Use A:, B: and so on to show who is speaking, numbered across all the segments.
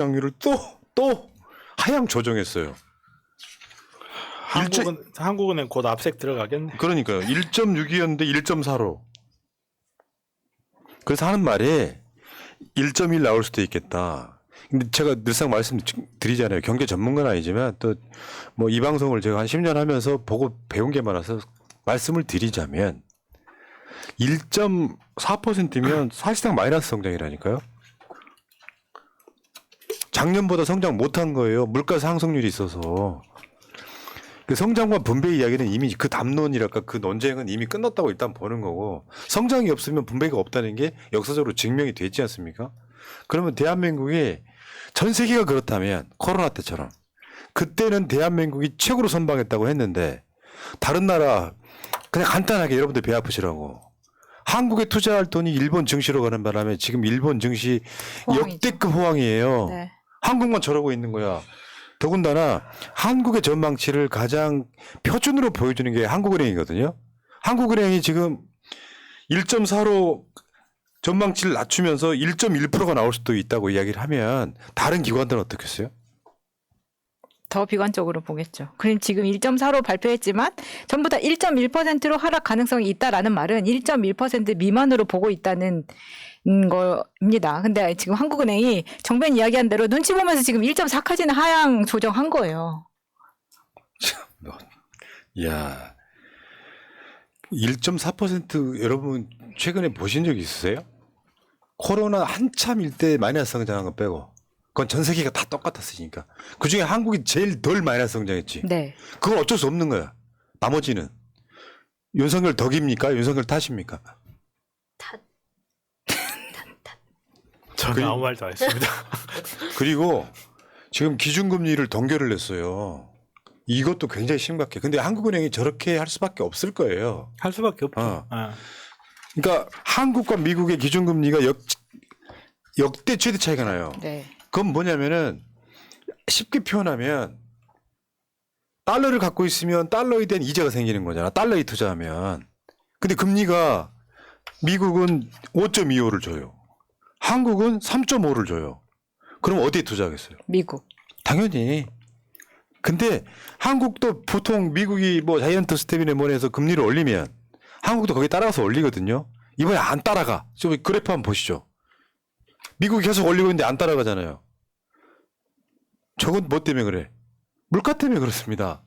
A: 성장률을 또 하향 조정했어요.
B: 한국은행 곧 압색 들어가겠네.
A: 그러니까요. 1.6이었는데 1.4로. 그래서 하는 말이 1.1 나올 수도 있겠다. 근데 제가 늘상 말씀드리잖아요. 경제 전문가는 아니지만 또 뭐 이 방송을 제가 한 10년 하면서 보고 배운 게 많아서 말씀을 드리자면 1.4%면 사실상 마이너스 성장이라니까요. 작년보다 성장 못한 거예요. 물가 상승률이 있어서. 그 성장과 분배 이야기는 이미 그 담론이랄까 그 논쟁은 이미 끝났다고 일단 보는 거고 성장이 없으면 분배가 없다는 게 역사적으로 증명이 됐지 않습니까? 그러면 대한민국이 전 세계가 그렇다면 코로나 때처럼 그때는 대한민국이 최고로 선방했다고 했는데 다른 나라 그냥 간단하게 여러분들 배 아프시라고 한국에 투자할 돈이 일본 증시로 가는 바람에 지금 일본 증시
C: 호황이죠.
A: 역대급 호황이에요.
C: 네.
A: 한국만 저러고 있는 거야. 더군다나 한국의 전망치를 가장 표준으로 보여주는 게 한국은행이거든요. 한국은행이 지금 1.4로 전망치를 낮추면서 1.1%가 나올 수도 있다고 이야기를 하면 다른 기관들은 어떻겠어요?
C: 더 비관적으로 보겠죠. 그럼 지금 1.4로 발표했지만 전부 다 1.1%로 하락 가능성이 있다라는 말은 1.1% 미만으로 보고 있다는 겁니다. 근데 지금 한국은행이 정변 이야기한 대로 눈치 보면서 지금 1.4까지는 하향 조정한 거예요.
A: 이야, 1.4% 여러분 최근에 보신 적 있으세요? 코로나 한참일 때 마이너스 성장한 거 빼고 그건 전 세계가 다 똑같았으니까 그중에 한국이 제일 덜 마이너스 성장했지.
C: 네.
A: 그건 어쩔 수 없는 거야. 나머지는 윤석열 덕입니까? 윤석열 탓입니까?
B: 저는 아무 말도 안 했습니다.
A: 그리고 지금 기준금리를 동결을 냈어요. 이것도 굉장히 심각해. 근데 한국은행이 저렇게 할 수밖에 없을 거예요.
B: 할 수밖에 없죠.
A: 어.
B: 아.
A: 그러니까 한국과 미국의 기준금리가 역대 최대 차이가 나요.
C: 네.
A: 그건 뭐냐면은 쉽게 표현하면 달러를 갖고 있으면 달러에 대한 이자가 생기는 거잖아. 달러에 투자하면. 근데 금리가 미국은 5.25를 줘요. 한국은 3.5를 줘요. 그럼 어디에 투자하겠어요?
C: 미국.
A: 당연히. 근데 한국도 보통 미국이 뭐 자이언트 스텝이네 뭐네 해서 금리를 올리면 한국도 거기에 따라가서 올리거든요. 이번에 안 따라가. 저 그래프 한번 보시죠. 미국이 계속 올리고 있는데 안 따라가잖아요. 저건 뭐 때문에 그래? 물가 때문에 그렇습니다.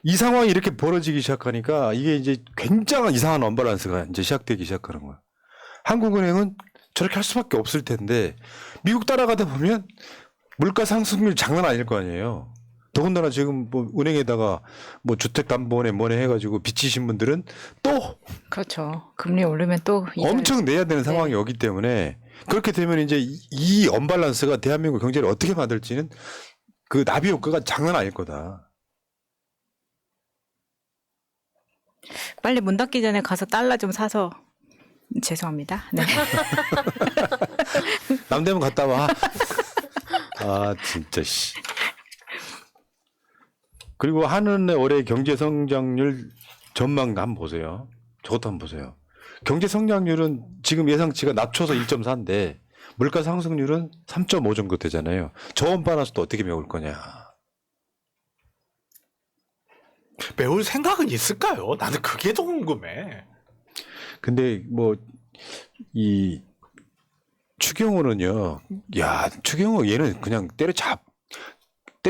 A: 이 상황이 이렇게 벌어지기 시작하니까 이게 이제 굉장한 이상한 언밸런스가 이제 시작되기 시작하는 거야. 한국은행은 저렇게 할 수밖에 없을 텐데 미국 따라가다 보면 물가 상승률 장난 아닐 거 아니에요. 더군다나 지금 뭐 은행에다가 뭐 주택담보원에 뭐네 해가지고 빚지신 분들은 또
C: 그렇죠. 금리 오르면 또
A: 엄청 내야 되는 상황이
C: 네.
A: 오기 때문에 그렇게 되면 이제 이 언밸런스가 대한민국 경제를 어떻게 만들지는 그 나비 효과가 장난 아닐 거다.
C: 빨리 문 닫기 전에 가서 달러 좀 사서 죄송합니다. 네.
A: 남대문 갔다 와. 아 진짜 씨. 그리고 한은의 올해 경제 성장률 전망 한번 보세요. 저것도 한번 보세요. 경제 성장률은 지금 예상치가 낮춰서 1.4인데 물가 상승률은 3.5 정도 되잖아요. 저 언밸런스도 어떻게 메울 거냐.
B: 메울 생각은 있을까요? 나는 그게 더 궁금해.
A: 근데 뭐 이 추경호는요. 야, 추경호 얘는 그냥 때려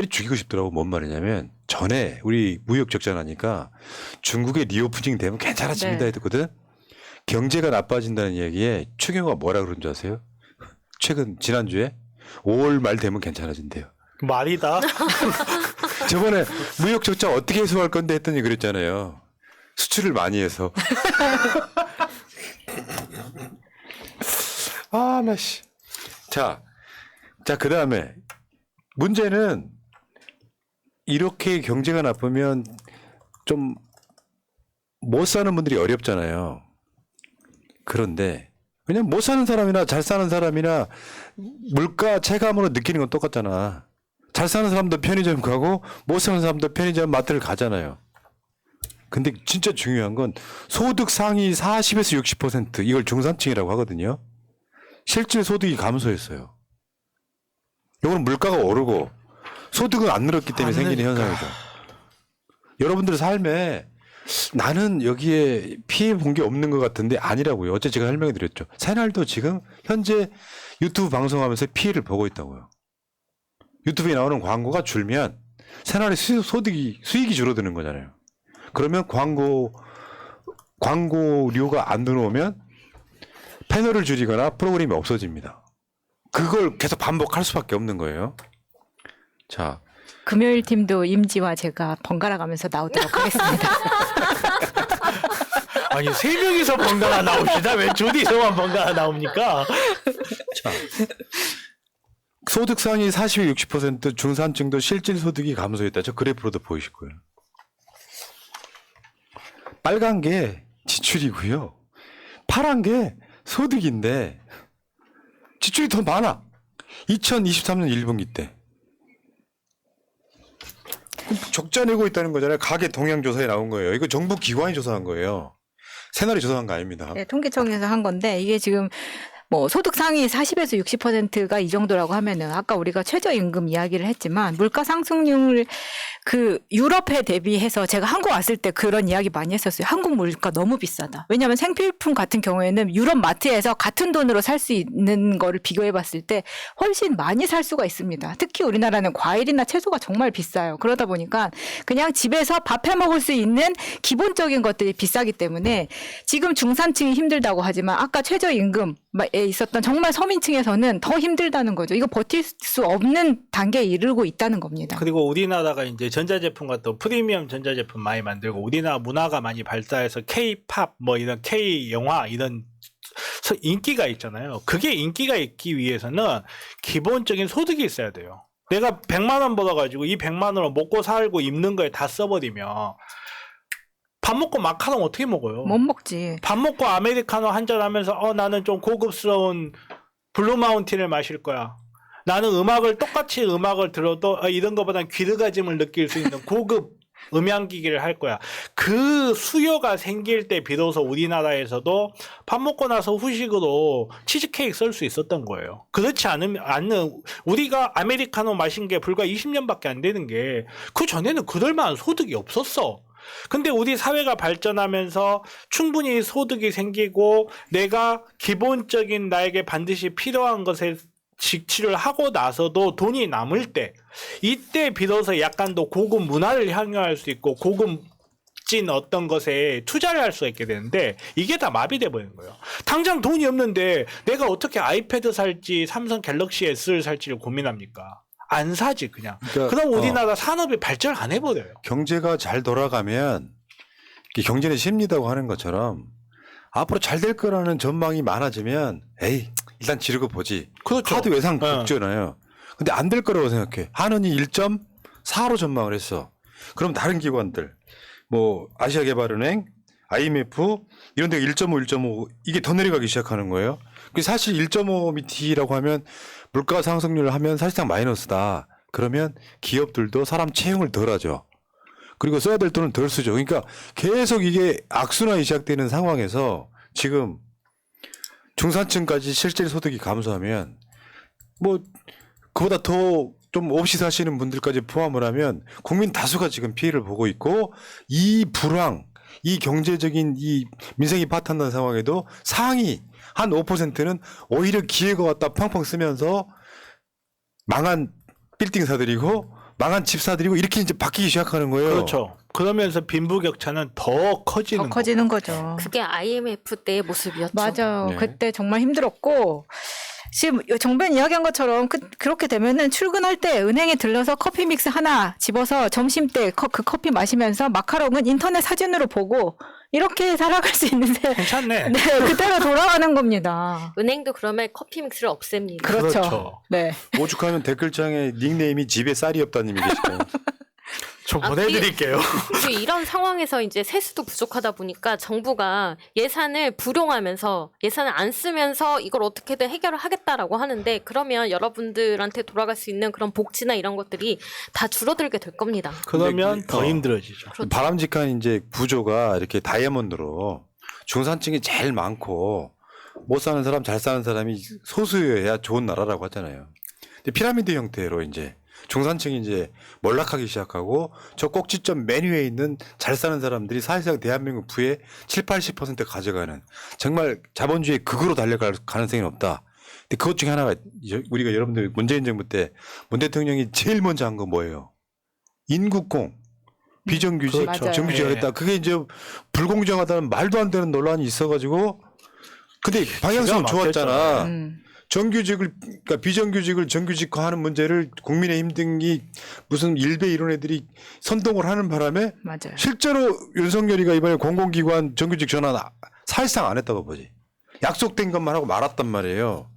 A: 죽이고 싶더라고. 뭔 말이냐면 전에 우리 무역 적자 나니까 중국의 리오프닝 되면 괜찮아집니다
C: 네.
A: 했거든. 경제가 나빠진다는 얘기에 추경호가 뭐라 그런 줄 아세요? 지난주에 5월 말 되면 괜찮아진대요.
B: 말이다.
A: 저번에 무역 적자 어떻게 해소할 건데 했더니 그랬잖아요. 수출을 많이 해서. 아, 나 씨. 자, 그 다음에 문제는 이렇게 경제가 나쁘면 좀 못 사는 분들이 어렵잖아요. 그런데 왜냐면 못 사는 사람이나 잘 사는 사람이나 물가 체감으로 느끼는 건 똑같잖아. 잘 사는 사람도 편의점 가고 못 사는 사람도 편의점 마트를 가잖아요. 근데 진짜 중요한 건 소득 상위 40에서 60% 이걸 중산층이라고 하거든요. 실질 소득이 감소했어요. 이거는 물가가 오르고 소득은 안 늘었기 때문에
B: 안
A: 생기는
B: 늘으니까.
A: 현상이죠. 여러분들 삶에 나는 여기에 피해 본 게 없는 것 같은데 아니라고요. 어제 제가 설명해 드렸죠. 새날도 지금 현재 유튜브 방송하면서 피해를 보고 있다고요. 유튜브에 나오는 광고가 줄면 새날의 수익이 줄어드는 거잖아요. 그러면 광고료가 안 들어오면 패널을 줄이거나 프로그램이 없어집니다. 그걸 계속 반복할 수밖에 없는 거예요. 자,
C: 금요일 팀도 임지와 제가 번갈아 가면서 나오도록 하겠습니다.
B: 아니 3명이서 번갈아 나옵시다. 왜 조디서만 번갈아 나옵니까?
A: 자, 소득 상위 40에 60% 중산층도 실질 소득이 감소했다. 저 그래프로도 보이실 거예요. 빨간 게 지출이고요. 파란 게 소득인데 지출이 더 많아. 2023년 1분기 때. 적자 내고 있다는 거잖아요. 가계 동향 조사에 나온 거예요. 이거 정부 기관이 조사한 거예요. 새날이 조사한 거 아닙니다.
C: 네, 통계청에서 한 건데 이게 지금 뭐 소득 상위 40에서 60%가 이 정도라고 하면은 아까 우리가 최저임금 이야기를 했지만 물가 상승률 그 유럽에 대비해서 제가 한국 왔을 때 그런 이야기 많이 했었어요. 한국 물가 너무 비싸다. 왜냐하면 생필품 같은 경우에는 유럽 마트에서 같은 돈으로 살 수 있는 거를 비교해 봤을 때 훨씬 많이 살 수가 있습니다. 특히 우리나라는 과일이나 채소가 정말 비싸요. 그러다 보니까 그냥 집에서 밥 해 먹을 수 있는 기본적인 것들이 비싸기 때문에 지금 중산층이 힘들다고 하지만 아까 최저임금에 있었던 정말 서민층에서는 더 힘들다는 거죠. 이거 버틸 수 없는 단계에 이르고 있다는 겁니다.
B: 그리고 우리나라가 이제 전자제품 같은 프리미엄 전자제품 많이 만들고 우리나라 문화가 많이 발달해서 K-팝 뭐 이런 K-영화 이런 인기가 있잖아요. 그게 인기가 있기 위해서는 기본적인 소득이 있어야 돼요. 내가 100만 원 벌어가지고 이 100만 원으로 먹고 살고 입는 거에 다 써버리면 밥 먹고 마카롱 어떻게 먹어요?
C: 못 먹지.
B: 밥 먹고 아메리카노 한잔 하면서 나는 좀 고급스러운 블루 마운틴을 마실 거야. 나는 똑같이 음악을 들어도 이런 것보단 귀르가짐을 느낄 수 있는 고급 음향기기를 할 거야. 그 수요가 생길 때 비로소 우리나라에서도 밥 먹고 나서 후식으로 치즈케이크 쓸 수 있었던 거예요. 그렇지 않는 우리가 아메리카노 마신 게 불과 20년밖에 안 되는 게 그 전에는 그럴 만한 소득이 없었어. 근데 우리 사회가 발전하면서 충분히 소득이 생기고 내가 기본적인 나에게 반드시 필요한 것에 지출을 하고 나서도 돈이 남을 때 이때 비로소 약간 더 고급 문화를 향유할 수 있고 고급진 어떤 것에 투자를 할 수 있게 되는데 이게 다 마비돼 버리는 거예요. 당장 돈이 없는데 내가 어떻게 아이패드 살지 삼성 갤럭시 S를 살지를 고민합니까? 안 사지 그냥.
A: 그러니까,
B: 그럼 우리나라 산업이 발전 안 해버려요.
A: 경제가 잘 돌아가면 이게 경제는 심리다고 하는 것처럼 앞으로 잘 될 거라는 전망이 많아지면 에이 일단 지르고 보지.
B: 그렇죠.
A: 카드 외상
B: 네.
A: 국잖아요. 근데 안 될 거라고 생각해. 한은이 1.4로 전망을 했어. 그럼 다른 기관들 뭐 아시아개발은행, IMF 이런 데가 1.5, 1.5 이게 더 내려가기 시작하는 거예요. 사실 1.5 밑이라고 하면 물가 상승률을 하면 사실상 마이너스다. 그러면 기업들도 사람 채용을 덜 하죠. 그리고 써야 될 돈은 덜 쓰죠. 그러니까 계속 이게 악순환이 시작되는 상황에서 지금 중산층까지 실질 소득이 감소하면 뭐 그보다 더 좀 없이 사시는 분들까지 포함을 하면 국민 다수가 지금 피해를 보고 있고 이 불황, 이 경제적인 이 민생이 파탄난 상황에도 상위 한 5%는 오히려 기회가 왔다 펑펑 쓰면서 망한 빌딩 사들이고 망한 집 사들이고 이렇게 이제 바뀌기 시작하는 거예요.
B: 그렇죠. 그러면서 빈부격차는 더 커지는
C: 더 커지는 거죠.
D: 그게 IMF 때의 모습이었죠.
C: 맞아요.
A: 네.
C: 그때 정말 힘들었고 지금 정변 이야기한 것처럼 그렇게 되면은 출근할 때 은행에 들러서 커피 믹스 하나 집어서 점심 때 그 커피 마시면서 마카롱은 인터넷 사진으로 보고 이렇게 살아갈 수 있는데
B: 괜찮네.
C: 네, 그때로 돌아가는 겁니다.
D: 은행도 그러면 커피 믹스를 없앱니다.
C: 그렇죠.
B: 그렇죠.
C: 네.
A: 오죽하면 댓글창에 닉네임이 집에 쌀이 없다님이 계시네요.
B: 저 보내드릴게요.
D: 그리고 이런 상황에서 이제 세수도 부족하다 보니까 정부가 예산을 불용하면서 예산을 안 쓰면서 이걸 어떻게든 해결을 하겠다라고 하는데 그러면 여러분들한테 돌아갈 수 있는 그런 복지나 이런 것들이 다 줄어들게 될 겁니다.
B: 그러면
A: 근데
B: 더 힘들어지죠.
D: 그렇죠.
A: 바람직한 이제 구조가 이렇게 다이아몬드로 중산층이 제일 많고 못 사는 사람 잘 사는 사람이 소수여야 좋은 나라라고 하잖아요. 근데 피라미드 형태로 이제 중산층이 이제 몰락하기 시작하고 저 꼭지점 맨 위에 있는 잘 사는 사람들이 사실상 대한민국 부의 7~80% 가져가는 정말 자본주의의 극으로 달려갈 가능성이 없다. 근데 그것 중에 하나가 우리가 여러분들 문재인 정부 때 문 대통령이 제일 먼저 한 거 뭐예요? 인국공, 비정규직,
C: 맞아요.
A: 정규직을 했다. 그게 이제 불공정하다는 말도 안 되는 논란이 있어가지고 근데 방향성
B: 기가 막혔죠.
A: 좋았잖아.
C: 음.
A: 그러니까 비정규직을 정규직화하는 문제를 국민의힘 등이 무슨 일베 이런 애들이 선동을 하는 바람에
C: 맞아요.
A: 실제로 윤석열이가 이번에 공공기관 정규직 전환 사실상 안 했다고 보지. 약속된 것만 하고 말았단 말이에요.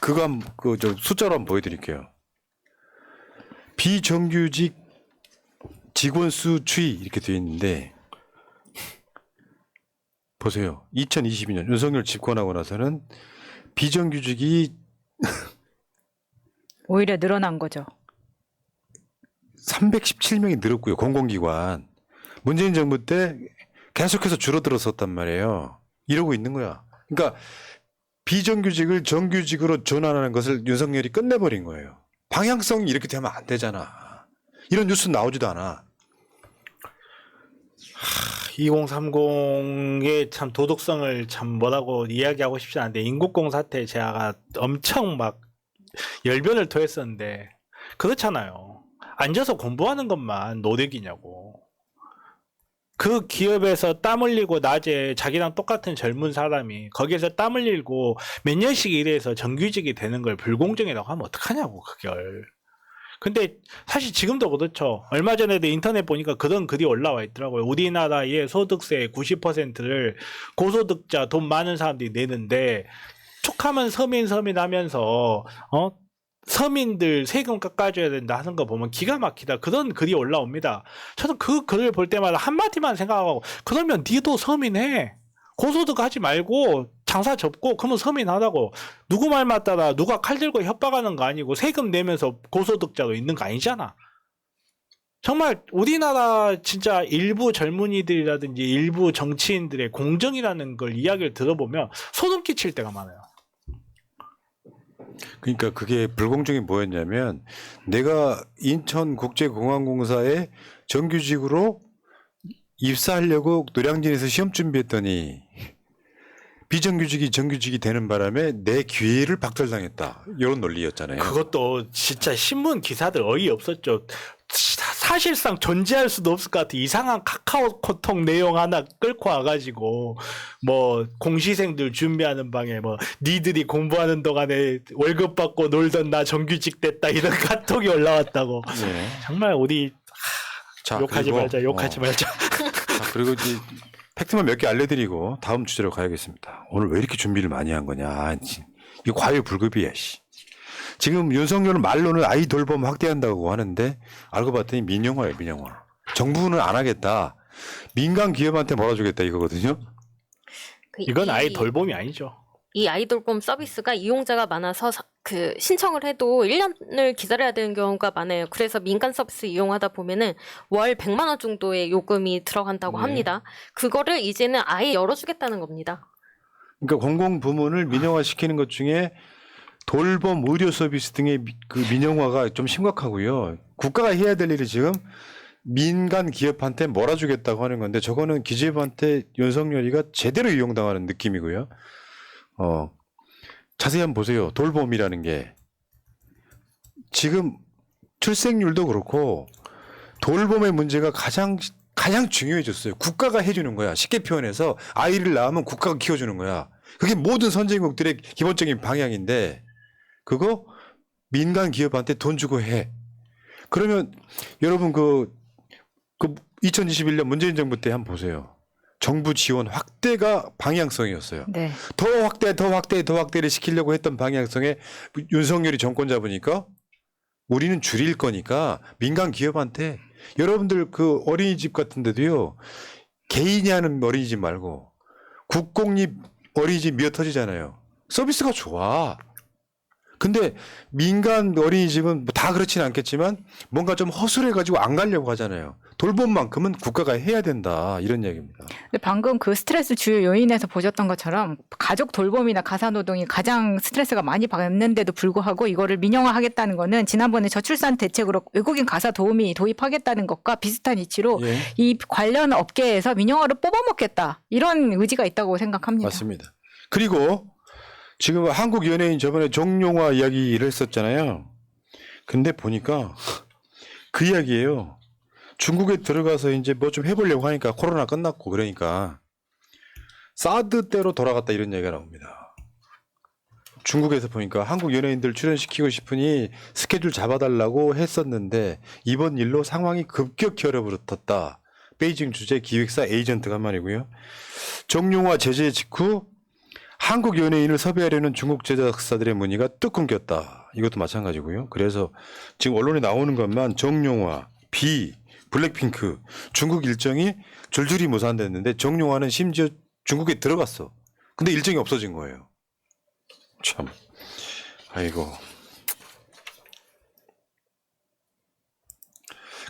A: 그거 저 숫자로 한번 보여드릴게요. 비정규직 직원 수 추이 이렇게 되어 있는데 보세요. 2022년 윤석열 집권하고 나서는 비정규직이
C: 오히려 늘어난 거죠.
A: 317명이 늘었고요. 공공기관. 문재인 정부 때 계속해서 줄어들었었단 말이에요. 이러고 있는 거야. 그러니까 비정규직을 정규직으로 전환하는 것을 윤석열이 끝내버린 거예요. 방향성이 이렇게 되면 안 되잖아. 이런 뉴스 나오지도 않아.
B: 2030의 참 도덕성을 참 뭐라고 이야기하고 싶지 않은데 인국공 사태 제가 엄청 막 열변을 토했었는데 그렇잖아요. 앉아서 공부하는 것만 노력이냐고. 그 기업에서 땀 흘리고 낮에 자기랑 똑같은 젊은 사람이 거기에서 땀 흘리고 몇 년씩 일해서 정규직이 되는 걸 불공정이라고 하면 어떡하냐고 그걸. 근데 사실 지금도 그렇죠. 얼마 전에도 인터넷 보니까 그런 글이 올라와 있더라고요. 우리나라의 소득세의 90%를 고소득자 돈 많은 사람들이 내는데 툭하면 서민 하면서 서민들 세금 깎아줘야 된다 하는 거 보면 기가 막히다. 그런 글이 올라옵니다. 저는 그 글을 볼 때마다 한마디만 생각하고 그러면 니도 서민해. 고소득 하지 말고 장사 접고 그러면 서민하라고. 누구 말 맞다라 누가 칼 들고 협박하는 거 아니고 세금 내면서 고소득자로 있는 거 아니잖아. 정말 우리나라 진짜 일부 젊은이들이라든지 일부 정치인들의 공정이라는 걸 이야기를 들어보면 소름 끼칠 때가 많아요.
A: 그러니까 그게 불공정이 뭐였냐면 내가 인천국제공항공사에 정규직으로 입사하려고 노량진에서 시험 준비했더니 비정규직이 정규직이 되는 바람에 내 기회를 박탈당했다. 이런 논리였잖아요.
B: 그것도 진짜 신문 기사들 어이없었죠. 사실상 존재할 수도 없을 것 같아. 이상한 카카오톡 내용 하나 끌고 와가지고 뭐 공시생들 준비하는 방에 뭐 니들이 공부하는 동안에 월급 받고 놀던 나 정규직 됐다 이런 카톡이 올라왔다고.
A: 네.
B: 정말 우리
A: 자,
B: 욕하지
A: 그리고,
B: 말자. 욕하지 말자.
A: 자, 그리고 이제 팩트만 몇 개 알려드리고 다음 주제로 가야겠습니다. 오늘 왜 이렇게 준비를 많이 한 거냐. 이거 과유불급이야. 씨. 지금 윤석열은 말로는 아이 돌봄 확대한다고 하는데 알고 봤더니 민영화예요. 민영화. 정부는 안 하겠다. 민간 기업한테 몰아주겠다 이거거든요.
B: 이건 아예 돌봄이 아니죠.
D: 이 아이돌봄 서비스가 이용자가 많아서 그 신청을 해도 1년을 기다려야 되는 경우가 많아요. 그래서 민간 서비스 이용하다 보면은 월 100만 원 정도의 요금이 들어간다고
A: 네.
D: 합니다. 그거를 이제는 아예 열어주겠다는 겁니다.
A: 그러니까 공공부문을 민영화시키는 것 중에 돌봄, 의료 서비스 등의 그 민영화가 좀 심각하고요. 국가가 해야 될 일이 지금 민간 기업한테 몰아주겠다고 하는 건데 저거는 기재부한테 윤석열이가 제대로 이용당하는 느낌이고요. 자세히 한번 보세요. 돌봄이라는 게 지금 출생률도 그렇고 돌봄의 문제가 가장 중요해졌어요. 국가가 해주는 거야. 쉽게 표현해서 아이를 낳으면 국가가 키워주는 거야. 그게 모든 선진국들의 기본적인 방향인데 그거 민간 기업한테 돈 주고 해. 그러면 여러분 그 2021년 문재인 정부 때 한번 보세요. 정부 지원 확대가 방향성이었어요.
C: 네.
A: 더 확대를 시키려고 했던 방향성에 윤석열이 정권 잡으니까 우리는 줄일 거니까 민간 기업한테 여러분들 그 어린이집 같은 데도요. 개인이 하는 어린이집 말고 국공립 어린이집 미어 터지잖아요. 서비스가 좋아. 근데 민간 어린이집은 뭐다 그렇지는 않겠지만 뭔가 좀 허술해가지고 안 가려고 하잖아요. 돌봄만큼은 국가가 해야 된다 이런 얘기입니다.
C: 근데 방금 그 스트레스 주요 요인에서 보셨던 것처럼 가족 돌봄이나 가사노동이 가장 스트레스가 많이 받는데도 불구하고 이거를 민영화하겠다는 거는 지난번에 저출산 대책으로 외국인 가사 도우미 도입하겠다는 것과 비슷한 이치로
A: 예,
C: 이 관련 업계에서 민영화를 뽑아먹겠다 이런 의지가 있다고 생각합니다.
A: 맞습니다. 그리고 지금 한국 연예인 저번에 정용화 이야기를 했었잖아요. 근데 보니까 그 이야기예요. 중국에 들어가서 이제 뭐 좀 해보려고 하니까 코로나 끝났고 그러니까 사드 때로 돌아갔다 이런 얘기가 나옵니다. 중국에서 보니까 한국 연예인들 출연시키고 싶으니 스케줄 잡아달라고 했었는데 이번 일로 상황이 급격히 얼어붙었다. 베이징 주재 기획사 에이전트가 한 말이고요. 정용화 제재 직후 한국 연예인을 섭외하려는 중국 제작사들의 문의가 뚝 끊겼다. 이것도 마찬가지고요. 그래서 지금 언론에 나오는 것만 정용화, 비, 블랙핑크 중국 일정이 줄줄이 무산됐는데 정용화는 심지어 중국에 들어갔어. 근데 일정이 없어진 거예요. 참. 아이고.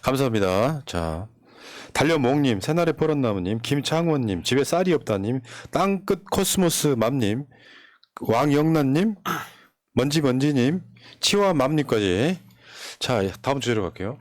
A: 감사합니다. 자. 달려몽님, 새날의 포런나무님, 김창원님, 집에 쌀이 없다님, 땅끝 코스모스 맘님, 왕영란님, 먼지먼지님, 치와 맘님까지. 자, 다음 주제로 갈게요.